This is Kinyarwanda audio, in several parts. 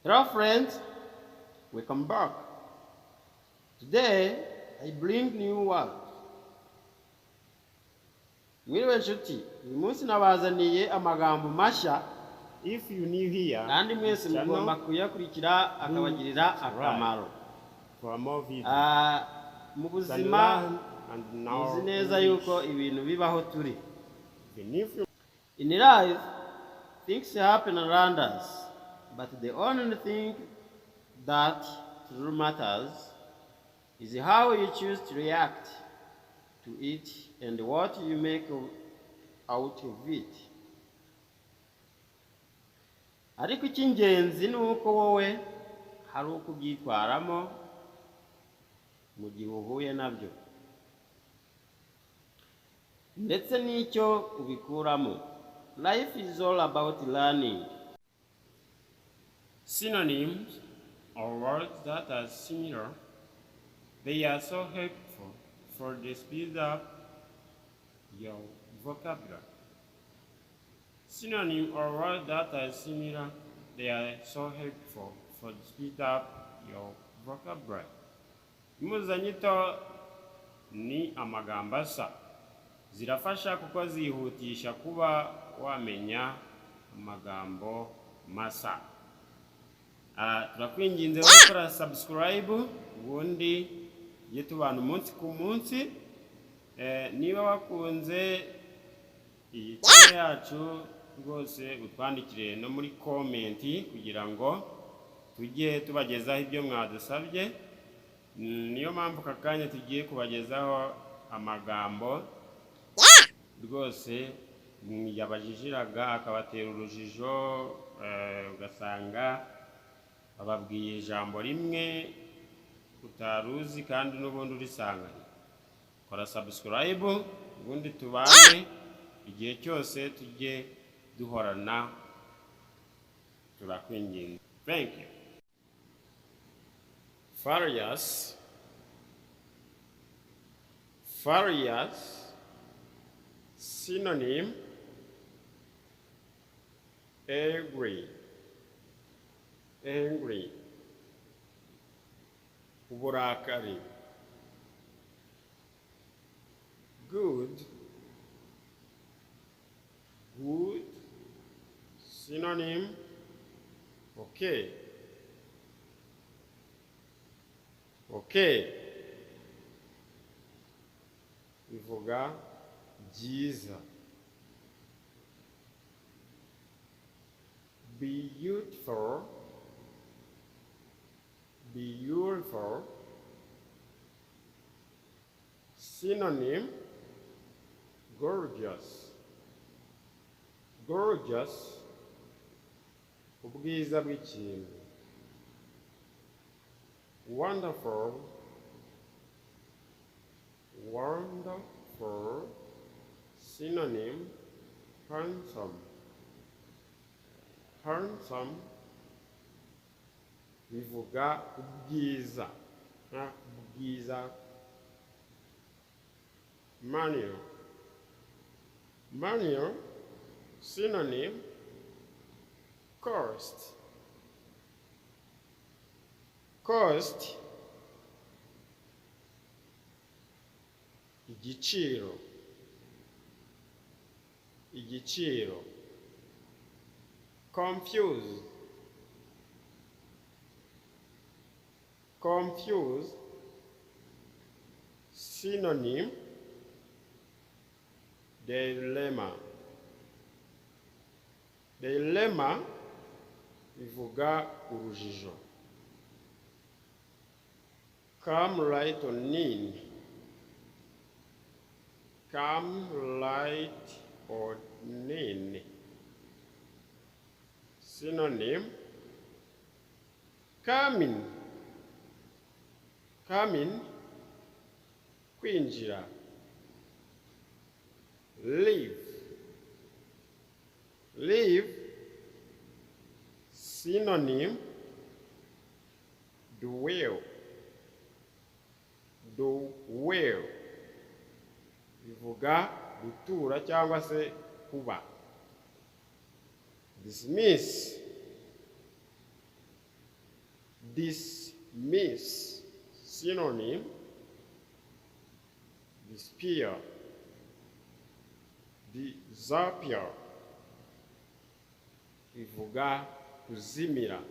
Hello friends, welcome back. Today I bring new words. Mwiriwe nshuti, uyu munsi nabazaniye amagambo mashya. If you new here, kandi mwese mugomba kuyakurikira akabagirira akamaro. For more videos. Mu buzima muzi neza yuko ibintu bibaho turi. In life, things happen around us, but the only thing that truly matters is how you choose to react to it and what you make out of it. Ariko icy'ingenzi ni uko wowe hari uko ubyitwaramo mu gihe uhuye nabyo, ndetse n'icyo ubikuramo. Life is all about learning. Synonyms are words that are similar. They are so helpful for the speed up your vocabulary. Synonyms are words that are similar. They are so helpful for the speed up your vocabulary. Impuzanyito ni amagambo asa. Zirafasha kuko zihutisha kuba wamenya amagambo masa. Turakwinginze gukora subscribe ubundi ye tubana umunsi ku munsi. Niba wakunze iyi channel yacu rwose utwandikire no muri comment kugira ngo tujye tubagezaho ibyo mwadusabye. Niyo mpamvu kakanya tugiye kubagezaho amagambo rwose yabajijiraga akabatera urujijo, ugasanga bababwiye ijambo rimwe utaruzi kandi n'ubundi urisanganye. Kora subscribe ubundi tubane igihe cyose tujye duhorana, turakwinginze. Thank you. Farious, synonym, angry, uburakari. Good, synonym, okay, bivuga byiza. Beautiful, synonym, gorgeous, ubwiza bw'ikintu. Wonderful, synonym, handsome, bivuga ubwiza, manual, synonym, cost, igiciro, confuse, synonym, dilemma, bivuga urujijo. Come right on in, synonym, come in, kwinjira. Leave, synonym, dwell, bivuga gutura cyangwa se kuba. Dismiss, dismiss, synonym, disappear, disappear, bivuga kuzimira.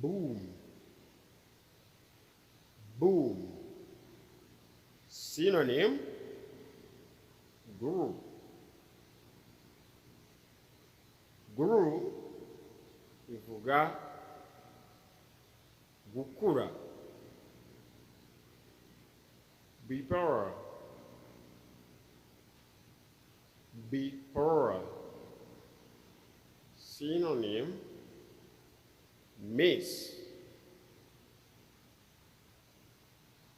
Boom, boom, synonym, grew, grew, bivuga gukura. Before, before, synonym, miss,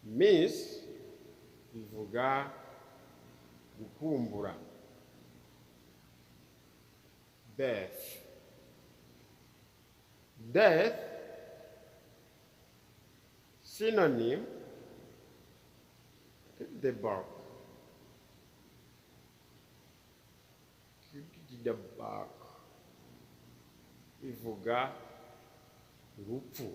miss, bivuga gukumbura. Death, death, synonym, the bark, the bark, bivuga urupfu.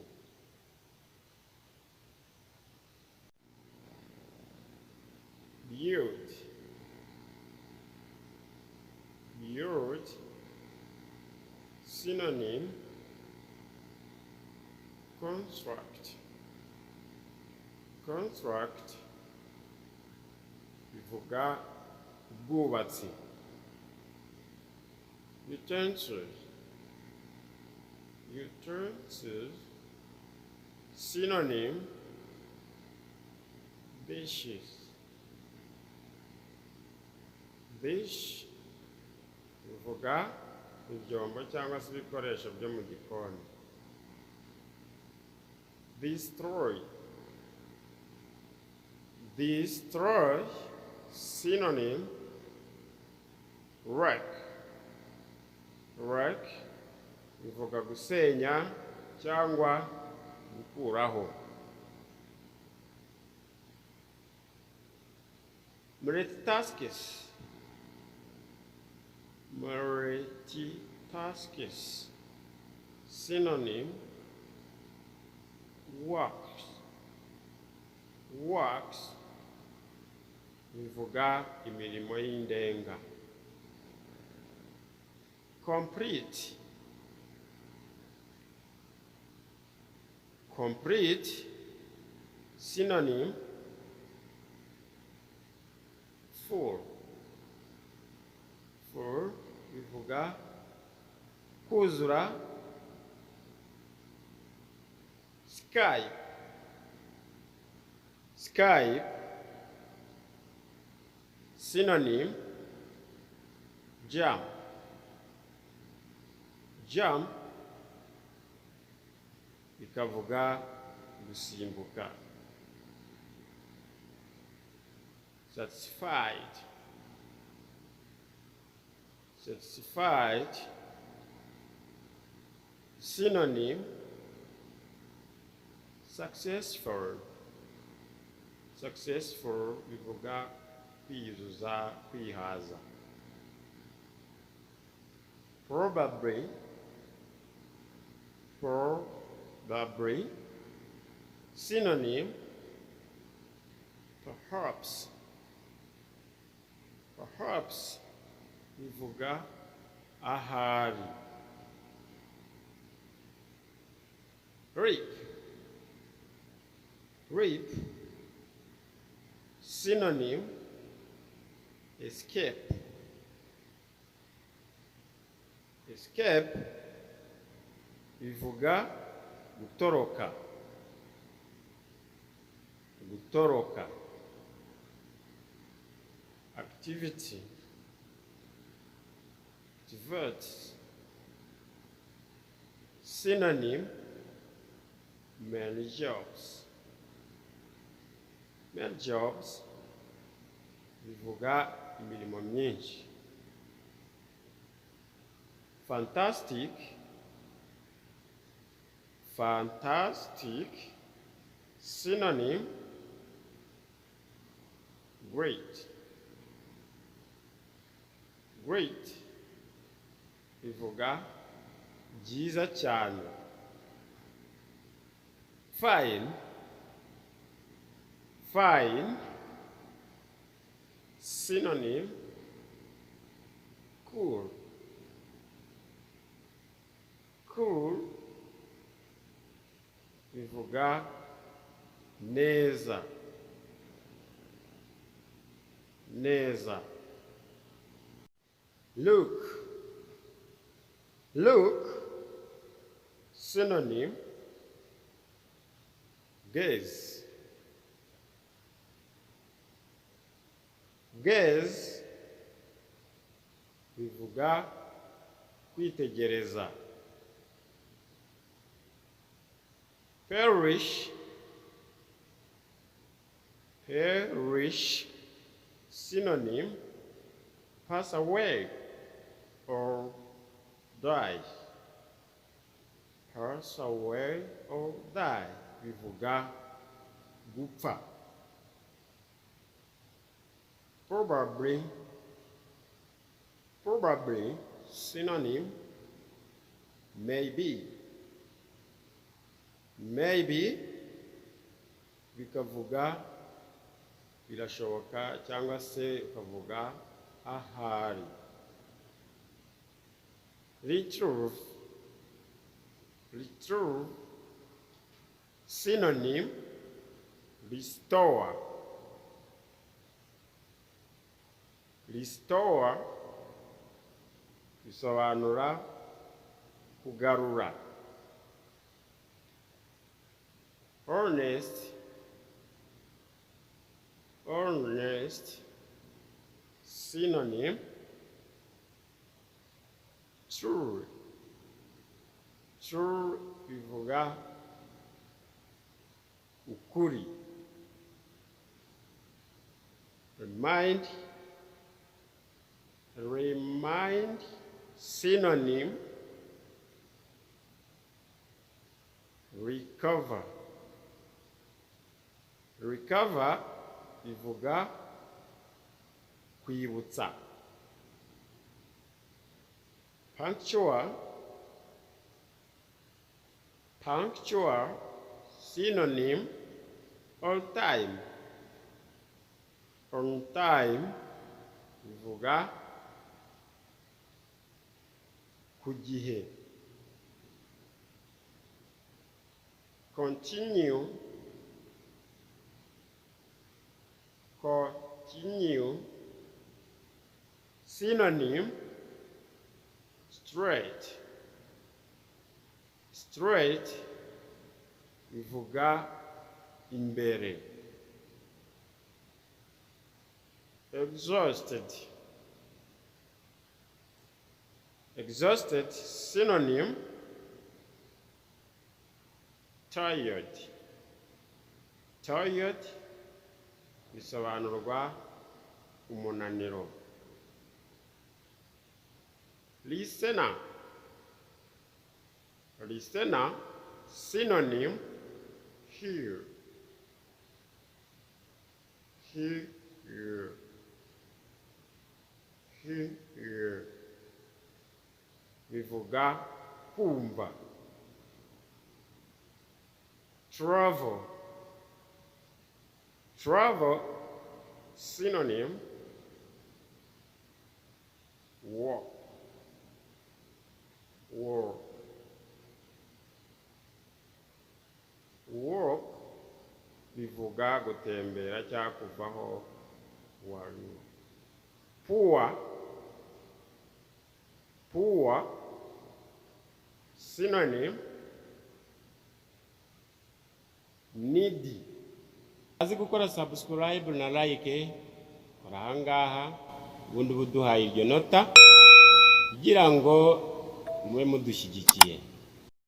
Build, build, synonym, construct, construct, bivuga ubwubatsi. Utensils, utensils, synonym, dishes, dish, bivuga ibyombo cyangwa se ibikoresho byo mu gikoni. Destroy, destroy, synonym, wreck, wreck, bivuga gusenya cyangwa gukuraho. Multitaskers, multitaskers, synonym, works, works, bivuga imirimo y'indenga. Complete, complete, synonym, full, full, bivuga kuzura. Skype, Skype, synonym, jump, jump, bikavuga gusimbuka. Satisfied, satisfied, synonym, successful, successful, bivuga kwiyuzuza, kwihaza. Probably, probably, synonym, perhaps, perhaps, bivuga ahari. Rape, rape, synonym, escape, escape, bivuga gutoroka, gutoroka. Activity, activities, synonym, many jobs, many jobs, bivuga imirimo myinshi. Fantastic, fantastic, synonym, great, great, bivuga byiza cyane. Fine, fine, synonym, cool, cool, bivuga neza, neza. Look, look, synonym, gaze, gaze, bivuga kwitegereza. Perish, perish, synonym, pass away or die. Pass away or die, bivuga gupfa. Probably, probably, synonym, maybe. Maybe, bikavuga birashoboka cyangwa se ukavuga ahari. Retrieve, retrieve, synonym, restore. Restore bisobanura kugarura. Honest, honest, synonym, true. True bivuga ukuri. Remind, remind, synonym, recover. Recover bivuga kwibutsa. Punctual, punctual, synonym, on time. On time bivuga ku gihe. Continue, continue, synonym, straight. Straight bivuga imbere. Exhausted, exhausted, synonym, tired. Tired bisobanurwa umunaniro. Listener, listener, synonym, hear. Hear, hear, hear, bivuga kumva. Travel, travel, synonym, walk. Walk, walk bivuga gutembera cyangwa kuvaho wari. Poor, poor, synonym, needy. Azi gukora subscribe na like orahangaha ubundi buduhaye iryo nota kugira ngo mube mudushyigikiye.